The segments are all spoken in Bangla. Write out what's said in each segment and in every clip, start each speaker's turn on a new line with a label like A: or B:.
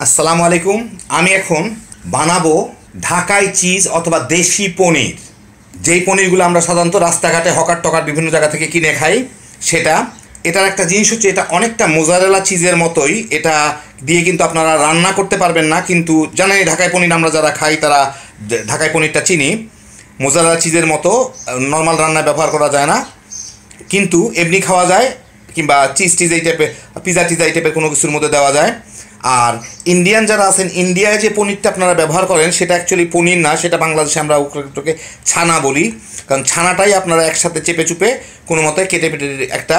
A: আসসালামু আলাইকুম। আমি এখন বানাবো ঢাকাই চিজ অথবা দেশি পনির। যেই পনিরগুলো আমরা সাধারণত রাস্তাঘাটে হকার টকার বিভিন্ন জায়গা থেকে কিনে খাই সেটা। এটার একটা জিনিস হচ্ছে এটা অনেকটা মোজারেলা চিজের মতোই। এটা দিয়ে কিন্তু আপনারা রান্না করতে পারবেন না, কিন্তু জানেন ঢাকাই পনির আমরা যারা খাই তারা ঢাকাই পনিরটা চিনি। মোজারেলা চিজের মতো নর্মাল রান্নায় ব্যবহার করা যায় না, কিন্তু এমনি খাওয়া যায়, কিংবা চিজ টিজ এই টাইপের পিজা টিজা এই টাইপের কোনো কিছুর মধ্যে দেওয়া যায়। আর ইন্ডিয়ান যারা আছেন, ইন্ডিয়ায় যে পনিরটা আপনারা ব্যবহার করেন সেটা অ্যাকচুয়ালি পনির না, সেটা বাংলাদেশে আমরা ওকে ছানা বলি। কারণ ছানাটাই আপনারা একসাথে চেপে চুপে কোনো মতে কেটে পেটে একটা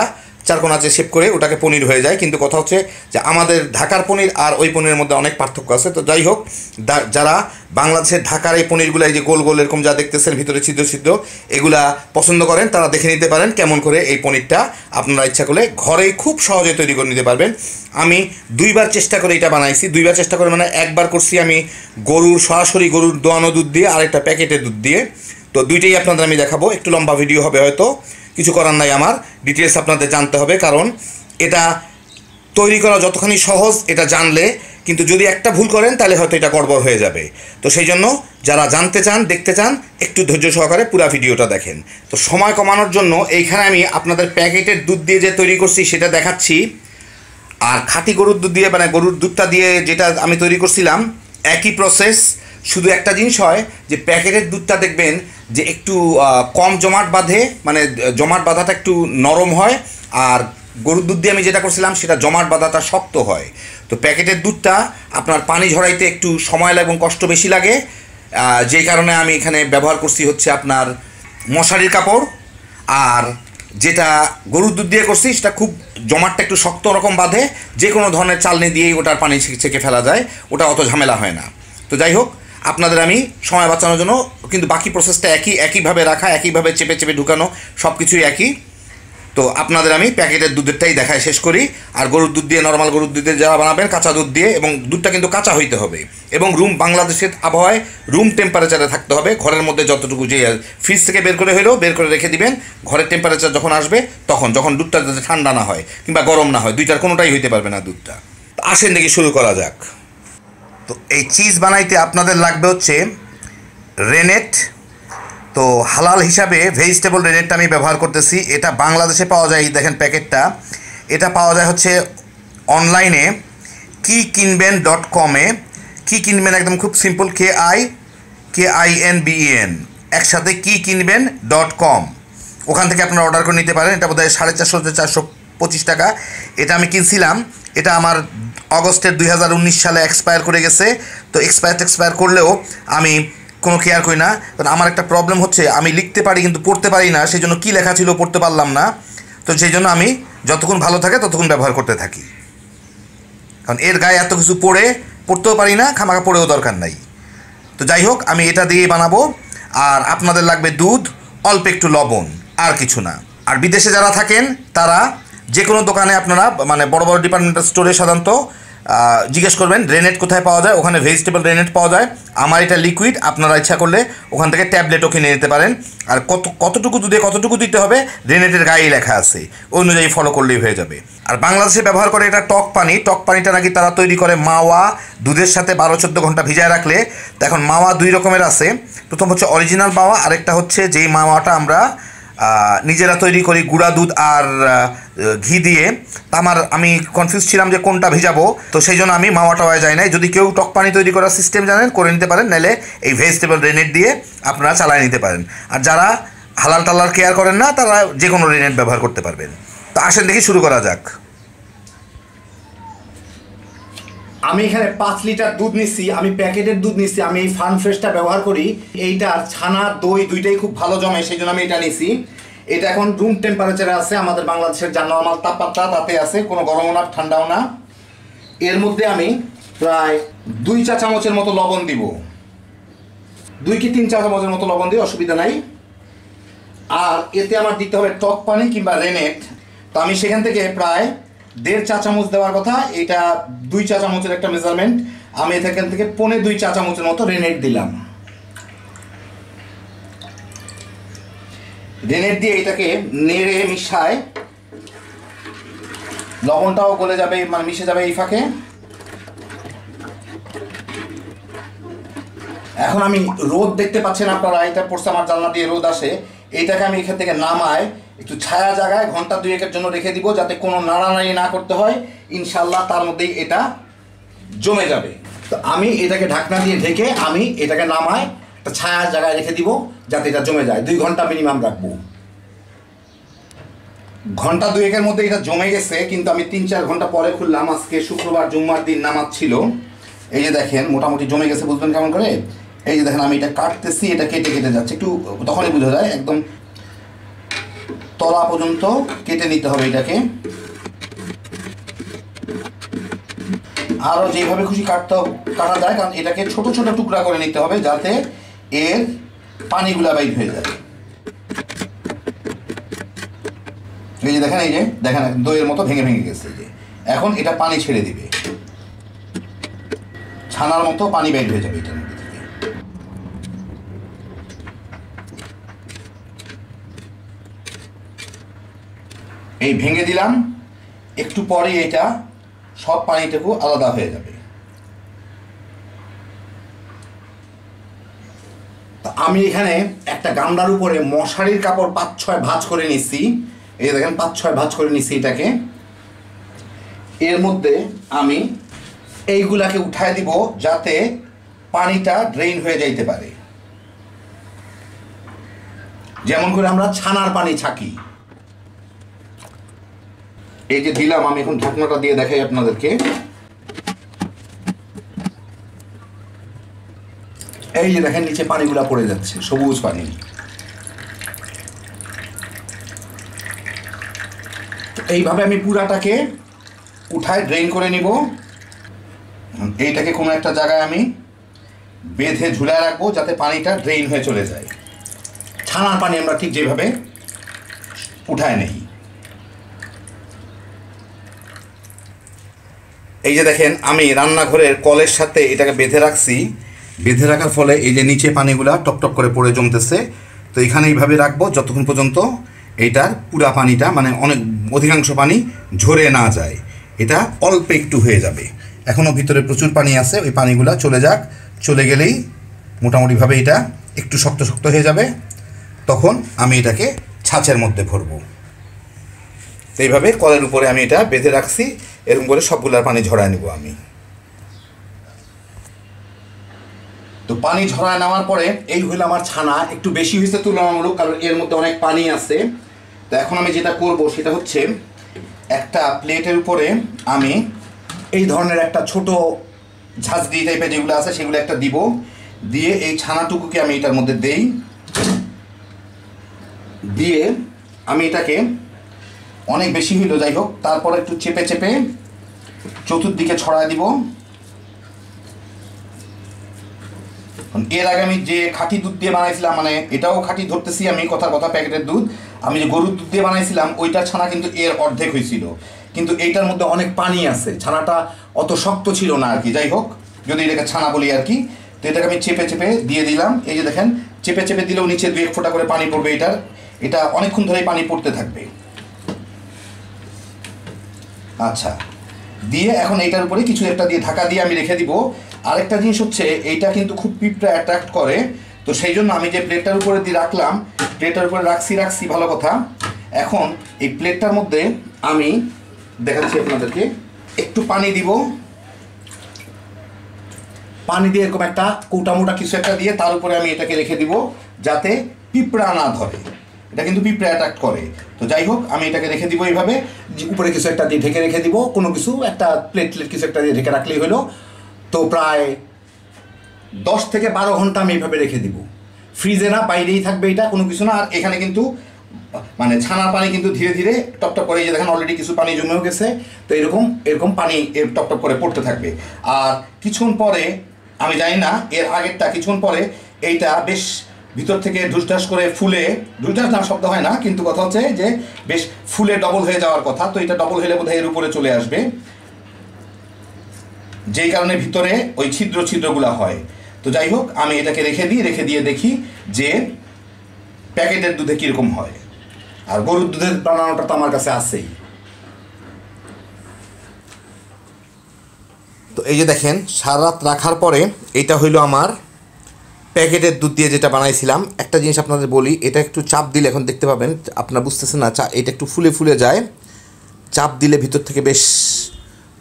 A: চারকোনাচে শেপ করে ওটাকে পনির হয়ে যায়। কিন্তু কথা হচ্ছে যে আমাদের ঢাকার পনির আর ওই পনিরের মধ্যে অনেক পার্থক্য আছে। তো যাই হোক, যারা বাংলাদেশের ঢাকার এই পনিরগুলো এই যে গোল গোল এরকম যা দেখতেছেন ভিতরে ছিদ্র ছিদ্র, এগুলা পছন্দ করেন তারা দেখে নিতে পারেন কেমন করে এই পনিরটা আপনারা ইচ্ছা করলে ঘরেই খুব সহজে তৈরি করে নিতে পারবেন। আমি দুইবার চেষ্টা করে এটা বানাইছি। দুইবার চেষ্টা করে মানে একবার করছি আমি সরাসরি গরুর দোয়ানো দুধ দিয়ে, আর একটা প্যাকেটের দুধ দিয়ে। তো দুইটাই আপনাদের আমি দেখাবো। একটু লম্বা ভিডিও হবে হয়তো, কিছু করার নাই, আমার ডিটেলস আপনাদের জানতে হবে। কারণ এটা তৈরি করা যতখানি সহজ এটা জানলে, কিন্তু যদি একটা ভুল করেন তাহলে হয়তো এটা গড়বড় হয়ে যাবে। তো সেই জন্য যারা জানতে চান, দেখতে চান, একটু ধৈর্য সহকারে পুরো ভিডিওটা দেখেন। তো সময় কমানোর জন্য এইখানে আমি আপনাদের প্যাকেটের দুধ দিয়ে যে তৈরি করছি সেটা দেখাচ্ছি, আর খাঁটি গরুর দুধ দিয়ে মানে গরুর দুধটা দিয়ে যেটা আমি তৈরি করছিলাম একই প্রসেস। শুধু একটা জিনিস হয় যে প্যাকেটের দুধটা দেখবেন যে একটু কম জমাট বাঁধে, মানে জমাট বাঁধাটা একটু নরম হয়, আর গরুর দুধ দিয়ে আমি যেটা করছিলাম সেটা জমাট বাঁধাটা শক্ত হয়। তো প্যাকেটের দুধটা আপনার পানি ঝরাইতে একটু সময় লাগে এবং কষ্ট বেশি লাগে, যেই কারণে আমি এখানে ব্যবহার করছি হচ্ছে আপনার মশারির কাপড়। আর যেটা গরুর দুধ দিয়ে করছি সেটা খুব জমাটটা একটু শক্ত রকম বাঁধে, যে কোনো ধরনের চালনি দিয়েই ওটার পানি ছেঁকে ফেলা যায়, ওটা অত ঝামেলা হয় না। তো যাই হোক, আপনাদের আমি সময় বাঁচানোর জন্য, কিন্তু বাকি প্রসেসটা একইভাবে রাখা, একইভাবে চেপে চেপে ঢুকানো, সব কিছুই একই। তো আপনাদের আমি প্যাকেটের দুধেরটাই দেখায় শেষ করি। আর গরুর দুধ দিয়ে, নর্মাল গরুর দুধের যারা বানাবেন কাঁচা দুধ দিয়ে, এবং দুধটা কিন্তু কাঁচা হইতে হবে, এবং বাংলাদেশের আবহাওয়ায় রুম টেম্পারেচারে থাকতে হবে। ঘরের মধ্যে যতটুকু, যে ফ্রিজ থেকে বের করে রেখে দিবেন, ঘরের টেম্পারেচার যখন আসবে যখন দুধটা যাতে ঠান্ডা না হয় কিংবা গরম না হয়, দুইটার কোনোটাই হইতে পারবে না দুধটা। আসেন দেখি শুরু করা যাক। তো এই চিজ বানাইতে আপনাদের লাগবে হচ্ছে রেনেট। তো হালাল হিসাবে ভেজিটেবল রেনেটটা আমি ব্যবহার করতেছি। এটা বাংলাদেশে পাওয়া যায়, দেখেন প্যাকেটটা। এটা পাওয়া যায় হচ্ছে অনলাইনে kikinben.com-এ। কি কিনবেন একদম খুব সিম্পল, KINBEN একসাথে kikinben.com, ওখান থেকে আপনারা অর্ডার করে নিতে পারেন। এটা বোধহয় 450-425 টাকা। এটা আমি কিনছিলাম, এটা আমার অগস্টের 2019 সালে এক্সপায়ার করে গেছে। তো এক্সপায়ার করলেও আমি কোনো কেয়ার করি না, কারণ আমার একটা প্রবলেম হচ্ছে আমি লিখতে পারি কিন্তু পড়তে পারি না, সেই জন্য কী লেখা ছিল পড়তে পারলাম না। তো সেই জন্য আমি যতক্ষণ ভালো থাকে ততক্ষণ ব্যবহার করতে থাকি, কারণ এর গায়ে এত কিছু পড়তেও পারি না, খামাখা পড়েও দরকার নাই। তো যাই হোক, আমি এটা দিয়ে বানাবো। আর আপনাদের লাগবে দুধ, অল্প একটু লবণ, আর কিছু না। আর বিদেশে যারা থাকেন তারা যে কোনো দোকানে, আপনারা মানে বড় বড় ডিপার্টমেন্টাল স্টোরে সাধারণত জিজ্ঞেস করবেন রেনেট কোথায় পাওয়া যায়, ওখানে ভেজিটেবল রেনেট পাওয়া যায়। আমার এটা লিকুইড, আপনারা ইচ্ছা করলে ওখান থেকে ট্যাবলেটও কিনে নিতে পারেন। আর কতটুকু দুধে কতটুকু দিতে হবে রেনেটের গায়েই লেখা আছে, ওই অনুযায়ী ফলো করলেই হয়ে যাবে। আর বাংলাদেশে ব্যবহার করে এটা টক পানি। টক পানিটা নাকি তারা তৈরি করে মাওয়া দুধের সাথে 12-14 ঘন্টা ভিজায় রাখলে। তো এখন মাওয়া দুই রকমের আছে, প্রথম হচ্ছে অরিজিনাল মাওয়া, আরেকটা হচ্ছে যেই মাওয়াটা আমরা নিজেরা তৈরি করি গুঁড়া দুধ আর ঘি দিয়ে। আমি কনফিউজ ছিলাম যে কোনটা ভিজাবো, তো সেই জন্য আমি মাওয়াটাওয়ায় যাই নাই। যদি কেউ টক পানি তৈরি করার সিস্টেম জানেন করে নিতে পারেন, নাহলে এই ভেজিটেবল রেনেট দিয়ে আপনারা চালায় নিতে পারেন। আর যারা হালাল টালাল কেয়ার করেন না তারা যে কোনো রেনেট ব্যবহার করতে পারবেন। তো আসেন দেখি শুরু করা যাক। আমি এখানে 5 লিটার দুধ নিচ্ছি, আমি প্যাকেটের দুধ নিচ্ছি। আমি এই ফার্ম ফ্রেশটা ব্যবহার করি, এইটার ছানা দই দুইটাই খুব ভালো জমে, সেই জন্য আমি এটা নিচ্ছি। এটা এখন রুম টেম্পারেচারে আছে, আমাদের বাংলাদেশের যা নর্মাল তাপমাত্রা তাতে আছে, কোনো গরমও না ঠান্ডাও না। এর মধ্যে আমি প্রায় 2 চা চামচের মতো লবণ দিব, 2 কি 3 চা চামচের মতো লবণ দিয়ে অসুবিধা নাই। আর এতে আমার দিতে হবে টক পানি কিংবা রেনেট। তো আমি সেখান থেকে প্রায় 1.5 চা চামচ দেওয়ার কথা, এটা 2 চা চামচের একটা মেজারমেন্ট। আমি এখান থেকে 1.25 চা চামচের মতো রেনেট দিলাম। রেনেট দিয়ে এটাকে নেড়ে মিশায়, লবণটাও গলে যাবে, মানে মিশে যাবে এই ফাঁকে। এখন আমি রোদ দেখতে পাচ্ছেন আপনারা, এটা পড়ছে আমার জানলা দিয়ে রোদ আসে। এইটাকে আমি এখান থেকে নামায় একটু ছায়া জায়গায় ঘন্টা 2-1-এর জন্য রেখে দিব, যাতে কোনো নাড়ানাড়ি না করতে হয়। ইনশাল্লাহ তার মধ্যেই এটা জমে যাবে। তো আমি এটাকে ঢাকনা দিয়ে ঢেকে আমি এটাকে নামায় একটা ছায়া জায়গায় রেখে দিব, যাতে এটা জমে যায়। 2 ঘন্টা মিনিমাম রাখবো। ঘন্টা 2-1-এর মধ্যে এটা জমে গেছে, কিন্তু আমি 3-4 ঘন্টা পরে খুললাম। আজকে শুক্রবার, জুম্মার দিন নামাজ ছিল। এই যে দেখেন মোটামুটি জমে গেছে। বুঝবেন কেমন করে? এই যে দেখেন আমি এটা কাটতেছি, এটা কেটে কেটে যাচ্ছে, একটু তখনই বোঝা যায়। একদম তলা পর্যন্ত কেটে নিতে হবে এটাকে। আরও যেভাবে খুশি কাটা যায়, কারণ এটাকে ছোট ছোট টুকরা করে নিতে হবে, যাতে এর পানিগুলা বাইর হয়ে যায়। এই যে দেখেন, এই যে দেখেন দইয়ের মতো ভেঙে ভেঙে গেছে। যে এখন এটা পানি ছেড়ে দিবে, ছানার মতো পানি বাইর হয়ে যাবে এটার মধ্যে থেকে। এই ভেঙে দিলাম, একটু পরে এটা সব পানিটুকু আলাদা হয়ে যাবে। আমি এখানে একটা গামলার উপরে মশারির কাপড় 5-6 ভাঁজ করে নিচ্ছি। এই দেখেন 5-6 ভাঁজ করে নিচ্ছি এটাকে। এর মধ্যে আমি এইগুলাকে উঠায় দিব, যাতে পানিটা ড্রেন হয়ে যাইতে পারে, যেমন করে আমরা ছানার পানি ছাকি। এই যে দিলাম, আমি এখন ঢাকনাটা দিয়ে দেখাই আপনাদেরকে। এই যে দেখেন নিচে পানিগুলা পড়ে যাচ্ছে, সবুজ পানি। এইভাবে আমি পুরাটাকে উঠায় ড্রেন করে নিব। এইটাকে কোনো একটা জায়গায় আমি বেঁধে ঝুলায় রাখবো, যাতে পানিটা ড্রেন হয়ে চলে যায়। ছানার পানি আমরা ঠিক যেভাবে উঠায় নেই। এই যে দেখেন আমি রান্নাঘরের কলের সাথে এটাকে বেঁধে রাখছি। বেঁধে রাখার ফলে এই যে নিচে পানিগুলা টপটপ করে পড়ে জমতেছে। তো এখানে এইভাবে রাখবো যতক্ষণ পর্যন্ত এইটার পুরা পানিটা, মানে অধিকাংশ পানি ঝরে না যায়। এটা অল্প একটু হয়ে যাবে, এখনও ভিতরে প্রচুর পানি আছে। ওই পানিগুলা চলে যাক, চলে গেলেই মোটামুটিভাবে এটা একটু শক্ত শক্ত হয়ে যাবে। তখন আমি এটাকে ছাঁচের মধ্যে ভরবো। তো এইভাবে কলের উপরে আমি এটা বেঁধে রাখছি, এরকম করে সবগুলার পানি ঝরায় নেব আমি। তো পানি ঝরায় নেওয়ার পরে এই হইলো আমার ছানা। একটু বেশি হয়েছে তুলনামূলক, কারণ এর মধ্যে অনেক পানি আছে। তো এখন আমি যেটা করব সেটা হচ্ছে, একটা প্লেটের উপরে আমি এই ধরনের একটা ছোট ঝাঁঝরি টাইপের যেগুলো আছে সেগুলো একটা দিব। দিয়ে এই ছানাটুকুকে আমি এটার মধ্যে দেই। দিয়ে আমি এটাকে অনেক বেশি হইলো, যাই হোক, তারপরে একটু চেপে চেপে চতুর্দিকে ছড়ায় দিব। এর আগে আমি যে খাঁটি দুধ দিয়ে বানাইছিলাম, মানে এটাও খাঁটি ধরতেছি আমি, কথার কথা প্যাকেটের দুধ, আমি যে গরুর দুধ দিয়ে বানাইছিলাম ওইটার ছানা কিন্তু এর অর্ধেক হয়েছিল। কিন্তু এইটার মধ্যে অনেক পানি আছে, ছানাটা অত শক্ত ছিল না আর কি। যাই হোক, যদি এটাকে ছানা বলি আর কি। তো এটাকে আমি চেপে চেপে দিয়ে দিলাম। এই যে দেখেন, চেপে চেপে দিলেও নিচে 2-1 ফোঁটা করে পানি পড়বে। এটা অনেকক্ষণ ধরেই পানি পড়তে থাকবে। আচ্ছা, দিয়ে এখন এইটার উপরে কিছু একটা দিয়ে ঢাকা দিয়ে আমি রেখে দিব। আরেকটা জিনিস হচ্ছে, এইটা কিন্তু খুব পিঁপড়া অ্যাট্রাক্ট করে। তো সেই জন্য আমি যে প্লেটটার উপরে দিয়ে রাখলাম, প্লেটটার উপরে রাখছি ভালো কথা। এখন এই প্লেটটার মধ্যে আমি দেখাচ্ছি আপনাদেরকে, একটু পানি দিব। পানি দিয়ে এরকম একটা কৌটা মোটা কিছু একটা দিয়ে তার উপরে আমি এটাকে রেখে দিব, যাতে পিঁপড়া না ধরে। এটা কিন্তু পিঁপড়া অ্যাট্রাক্ট করে। তো যাই হোক, আমি এটাকে রেখে দিব এইভাবে, উপরে কিছু একটা দিয়ে ঢেকে রেখে দিব। কোনো কিছু একটা প্লেট কিছু একটা দিয়ে ঢেকে রাখলেই হলো। তো প্রায় 10 থেকে 12 ঘন্টা আমি এইভাবে রেখে দিব। ফ্রিজে না, বাইরেই থাকবে এটা, কোনো কিছু না। আর এখানে কিন্তু মানে ছানার পানি কিন্তু ধীরে ধীরে টপটপ করে, যে দেখেন অলরেডি কিছু পানি জমেও গেছে। তো এরকম পানি টপটপ করে পড়তে থাকবে। আর কিছুক্ষণ পরে, আমি জানি না এর আগেরটা, কিছুক্ষণ পরে এইটা বেশ ভিতর থেকে ঢুসঢাস করে ফুলে, ঢুসঢাস না শব্দ হয় না, কিন্তু কথা হচ্ছে যে বেশ ফুলে ডবল হয়ে যাওয়ার কথা। তো এটা ডবল হলে বোধহয় এর উপরে চলে আসবে, যেই কারণে ভিতরে ওই ছিদ্রগুলো হয়। তো যাই হোক, আমি এটাকে রেখে দিয়ে দেখি যে প্যাকেটের দুধে কীরকম হয়। আর গরুর দুধের বানানোটা তো আমার কাছে আছেই। তো এই যে দেখেন, সারা রাত রাখার পরে এটা হইলো আমার প্যাকেটের দুধ দিয়ে যেটা বানাইছিলাম, একটা জিনিস আপনাদের বলি, এটা একটু চাপ দিলে এখন দেখতে পাবেন, আপনারা বুঝতেছেন না, এটা একটু ফুলে ফুলে যায়। চাপ দিলে ভিতর থেকে বেশ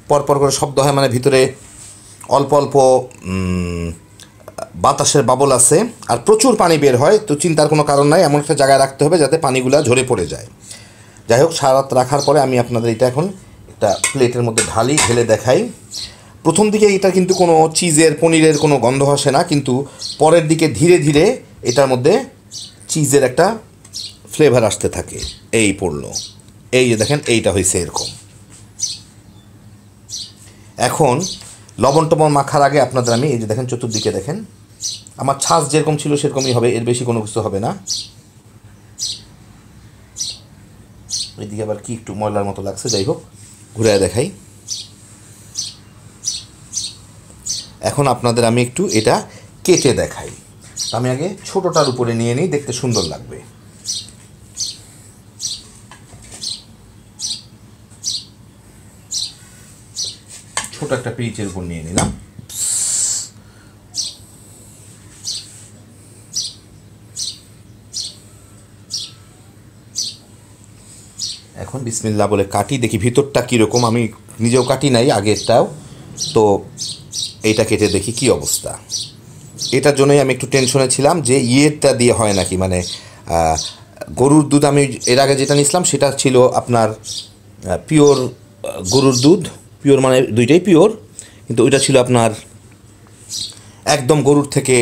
A: পরপর করে শব্দ হয়, মানে ভিতরে অল্প অল্প বাতাসের বাবল আছে আর প্রচুর পানি বের হয়। তো চিন্তার কোনো কারণ নাই, এমন একটা জায়গায় রাখতে হবে যাতে পানিগুলো ঝরে পড়ে যায়। যাই হোক, সারা রাত রাখার পরে আমি আপনাদের এটা এখন একটা প্লেটের মধ্যে ঢেলে দেখাই। প্রথম দিকে এটা কিন্তু কোনো চিজের পনিরের কোনো গন্ধ আসে না, কিন্তু পরের দিকে ধীরে ধীরে এটার মধ্যে চিজের একটা ফ্লেভার আসতে থাকে। এই পড়লো, এই যে দেখেন, এইটা হয়েছে এরকম। এখন লবণ টবণ মাখার আগে আপনাদের আমি এই যে দেখেন, চতুর্দিকে দেখেন, আমার ছাঁচ যেরকম ছিল সেরকমই হবে, এর বেশি কোনো কিছু হবে না। এইদিকে আবার কি একটু ময়লার মতো লাগছে, যাই হোক ঘুরে দেখাই। এখন আপনাদের আমি একটু এটা কেটে দেখাই। আমি আগে ছোটোটার উপরে নিয়ে নিই, দেখতে সুন্দর লাগবে। ছোট একটা পিচের উপর নিয়ে নিলাম। এখন বিসমিল্লাহ বলে কাটি, দেখি ভিতরটা কীরকম। আমি নিজেও কাটি নাই আগেরটাও, তো এইটা কেটে দেখি কি অবস্থা। এটার জন্যই আমি একটু টেনশনে ছিলাম যে ইয়েরটা দিয়ে হয় নাকি, মানে গরুর দুধ। আমি এর আগে যেটা নিয়েছিলাম সেটা ছিল আপনার পিওর গরুর দুধ, পিওর মানে দুইটাই পিওর, কিন্তু ওইটা ছিল আপনার একদম গরুর থেকে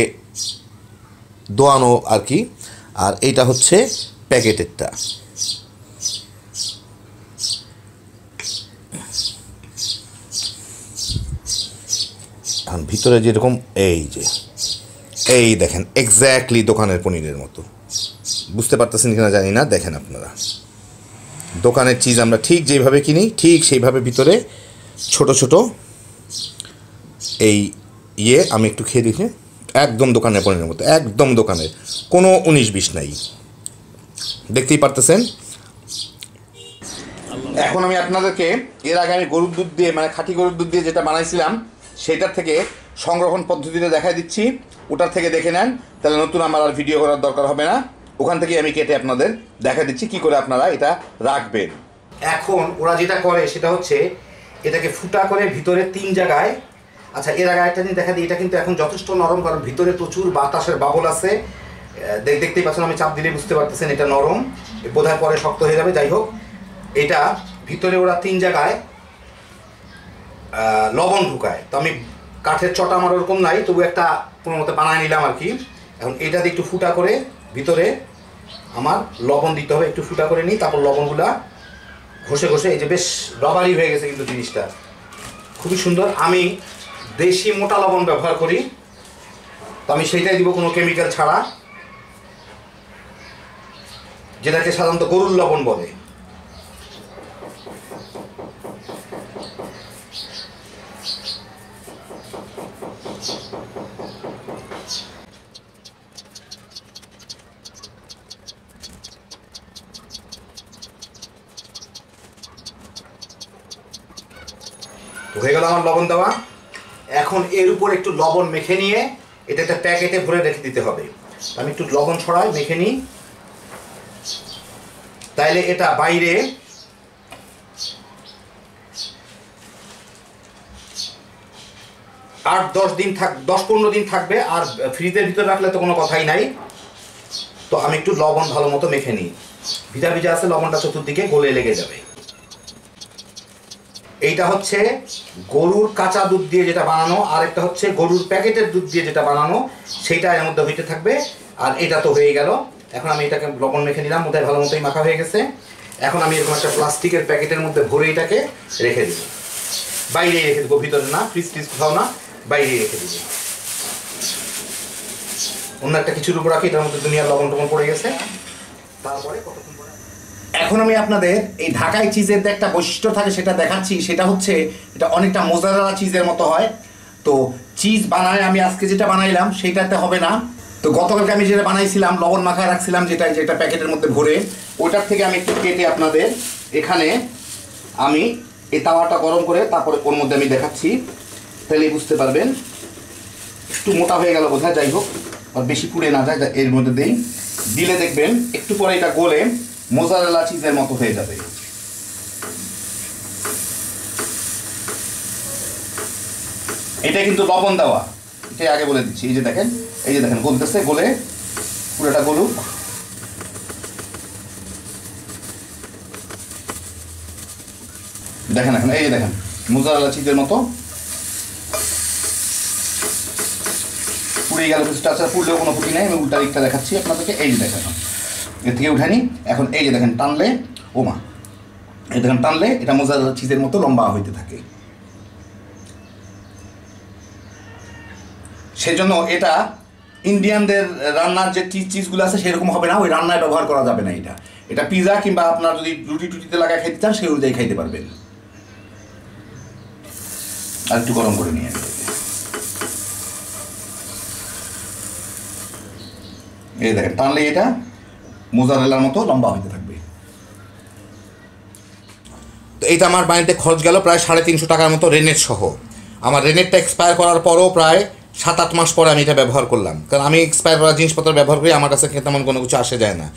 A: দোয়ানো আর কি। আর এইটা হচ্ছে প্যাকেটেরটা। এখন ভিতরে যেরকম, এই দেখেন এক্স্যাক্টলি দোকানের পনিরের মতো। বুঝতে পারতেছেন কিনা জানি না, দেখেন আপনারা, দোকানের চিজ আমরা ঠিক যেভাবে কিনি ঠিক সেইভাবে ভিতরে ছোট ছোট এই আমি একটু খেয়ে দেখি, একদম দোকানের পনিরের মতো, একদম দোকানের, কোনো 19-20 নাই, দেখতেই পারতেছেন। এখন আমি আপনাদেরকে এর আগে আমি গরুর দুধ দিয়ে, মানে খাঁটি গরুর দুধ দিয়ে যেটা বানাইছিলাম সেটার থেকে সংরক্ষণ পদ্ধতিতে দেখাই দিচ্ছি। ওটার থেকে দেখে নেন, তাহলে নতুন আমার আর ভিডিও করার দরকার হবে না। ওখান থেকে আমি কেটে আপনাদের দেখা দিচ্ছি কি করে আপনারা এটা রাখবেন। এখন ওরা যেটা করে সেটা হচ্ছে এটাকে ফুটা করে ভিতরে 3 জায়গায়। আচ্ছা, এর আগে একটা জিনিস দেখা দিই, এটা কিন্তু এখন যথেষ্ট নরম, কারণ ভিতরে প্রচুর বাতাসের বাবল আছে। দেখতেই পাচ্ছেন, আমি চাপ দিলে বুঝতে পারতেছেন এটা নরম, বোধহয় পরে শক্ত হয়ে যাবে। যাই হোক, এটা ভিতরে ওরা 3 জায়গায় লবণ ঢুকায়। তো আমি কাঠের চটা আমার ওরকম নাই, তবু একটা কোনো মতো বানায় নিলাম আর কি। এখন এটা দিয়ে একটু ফুটা করে ভিতরে আমার লবণ দিতে হবে, একটু ফুটা করে নিই, তারপর লবণগুলা ঘষে ঘষে, এই যে বেশ রবারি হয়ে গেছে কিন্তু জিনিসটা খুবই সুন্দর। আমি দেশি মোটা লবণ ব্যবহার করি, তো আমি সেইটাই দিব, কোনো কেমিক্যাল ছাড়া, যেটাকে সাধারণত গরুর লবণ বলে। হয়ে গেল আমার লবণ দেওয়া। এখন এর উপর একটু লবণ মেখে নিয়ে এটা একটা প্যাকেটে ভরে রেখে দিতে হবে। আমি একটু লবণ ছড়াই, মেখে নিই, তাইলে এটা বাইরে 8-10 দিন 10-15 দিন থাকবে। আর ফ্রিজের ভিতরে রাখলে তো কোনো কথাই নাই। তো আমি একটু লবণ ভালো মতো মেখে নিই, ভিজা ভিজা আছে, লবণটা চতুর্দিকে গলে লেগে যাবে। এইটা হচ্ছে গরুর কাঁচা দুধ দিয়ে যেটা বানানো, আর একটা হচ্ছে গরুর প্যাকেটের দুধ দিয়ে যেটা বানানো, সেইটা এর মধ্যে হইতে থাকবে। আর এটা তো হয়ে গেল। এখন আমি এটাকে লবণ মেখে নিলাম, মোটাই ভালো মতোই মাখা হয়ে গেছে। এখন আমি এরকম একটা প্লাস্টিকের প্যাকেটের মধ্যে ভরে এটাকে রেখে দিব, বাইরেই রেখে দেবো, ভিতরে না, ফ্রিজ কোথাও না, বাইরেই রেখে দিব। অন্য একটা কিছুর উপর রাখি, এটার মধ্যে দুনিয়ার লবণ টবণ পড়ে গেছে। তারপরে কতক্ষণ পরে এখন আমি আপনাদের এই ঢাকাই চিজের একটা বৈশিষ্ট্য থাকে সেটা দেখাচ্ছি। সেটা হচ্ছে এটা অনেকটা মোজারেলা চিজের মতো হয়। তো চিজ বানায় আমি আজকে যেটা বানাইলাম সেইটাতে হবে না। তো গতকালকে আমি যেটা বানাইছিলাম, লবণ মাখায় রাখছিলাম, যেটা প্যাকেটের মধ্যে ভরে, ওইটার থেকে আমি একটু কেটে আপনাদের এখানে আমি এই তাওয়াটা গরম করে তারপরে ওর মধ্যে আমি দেখাচ্ছি, তাহলেই বুঝতে পারবেন। একটু মোটা হয়ে গেল বোধহয়, যাই হোক আর বেশি পুড়ে না যায়, এর মধ্যে দিই। দিলে দেখবেন একটু পরে এটা গলে মোজারেলা চিজের মতো হয়ে যাবে। এটা কিন্তু লবণ দেওয়া, এটাই আগে বলে দিচ্ছি। এই যে দেখেন গলতেছে, গলে পুরোটা গলুক। দেখেন এখন এই যে দেখেন মোজারেলা চিজের মতো পুড়ে গেল কিছুটা। আচ্ছা, পুড়লেও কোনো ক্ষতি নেই, আমি উল্টা দিকটা দেখাচ্ছি আপনাদেরকে। এই যে দেখেন এর থেকে উঠানি। এখন এই যে দেখেন টানলে, ওমা, এই দেখেন টানলে এটা মোজারেলা চিজের মতো লম্বা হইতে থাকে। সেজন্য এটা ইন্ডিয়ানদের রান্নার যে চিজগুলো আছে সেরকম হবে না, ওই রান্নায় ব্যবহার করা যাবে না। এটা পিজা কিংবা আপনার যদি রুটি টুটিতে লাগায় খাইতে চান সেই অনুযায়ী খাইতে পারবেন। আর একটু গরম করে নিয়ে এই দেখেন টানলে এটা মোজারেলার মতো লম্বা হইতে থাকবে। তো এইটা আমার বাড়িতে খরচ গেল প্রায় 350 টাকার মতো রেনেট সহ। আমার রেনেটটা এক্সপায়ার করার পরও প্রায় 7-8 মাস পরে আমি এটা ব্যবহার করলাম, কারণ আমি এক্সপায়ার করা জিনিসপত্র ব্যবহার করি, আমার কাছে তেমন কোনো কিছু আসে যায় না,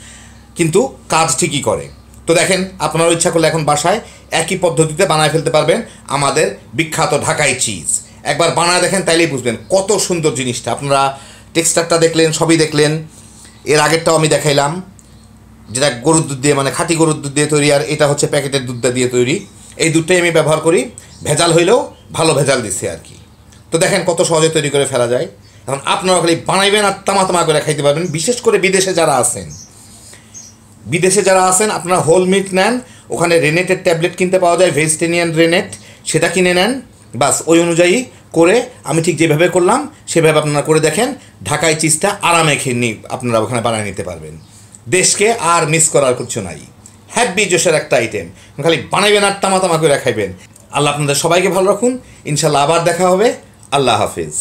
A: কিন্তু কাজ ঠিকই করে। তো দেখেন আপনারা ইচ্ছা করলে এখন বাসায় একই পদ্ধতিতে বানায় ফেলতে পারবেন আমাদের বিখ্যাত ঢাকাই চিজ। একবার বানায় দেখেন, তাইলেই বুঝবেন কত সুন্দর জিনিসটা। আপনারা টেক্সচারটা দেখলেন, সবই দেখলেন। এর আগেরটাও আমি দেখাইলাম, যেটা গরুর দুধ দিয়ে, মানে খাঁটি গরুর দুধ দিয়ে তৈরি, আর এটা হচ্ছে প্যাকেটের দুধটা দিয়ে তৈরি। এই দুধটাই আমি ব্যবহার করি, ভেজাল হইলেও ভালো ভেজাল দিচ্ছে আর কি। তো দেখেন কত সহজে তৈরি করে ফেলা যায়। এখন আপনারা খালি বানাইবেন আর তামা করে খাইতে পারবেন। বিশেষ করে বিদেশে যারা আছেন আপনারা হোল মিল্ক নেন, ওখানে রেনেটের ট্যাবলেট কিনতে পাওয়া যায়, ভেজিটেরিয়ান রেনেট, সেটা কিনে নেন। বাস ওই অনুযায়ী করে আমি ঠিক যেভাবে করলাম সেভাবে আপনারা করে দেখেন, ঢাকাই চিজটা আরামে খেয়ে আপনারা ওখানে বানিয়ে নিতে পারবেন। দেশকে আর মিস করার কিছু নাই, হ্যাপি জোশের একটা আইটেম। খালি বানাইবেন আর তামা করে খাইবেন। আল্লাহ আপনাদের সবাইকে ভালো রাখুন। ইনশাল্লাহ আবার দেখা হবে। আল্লাহ হাফিজ।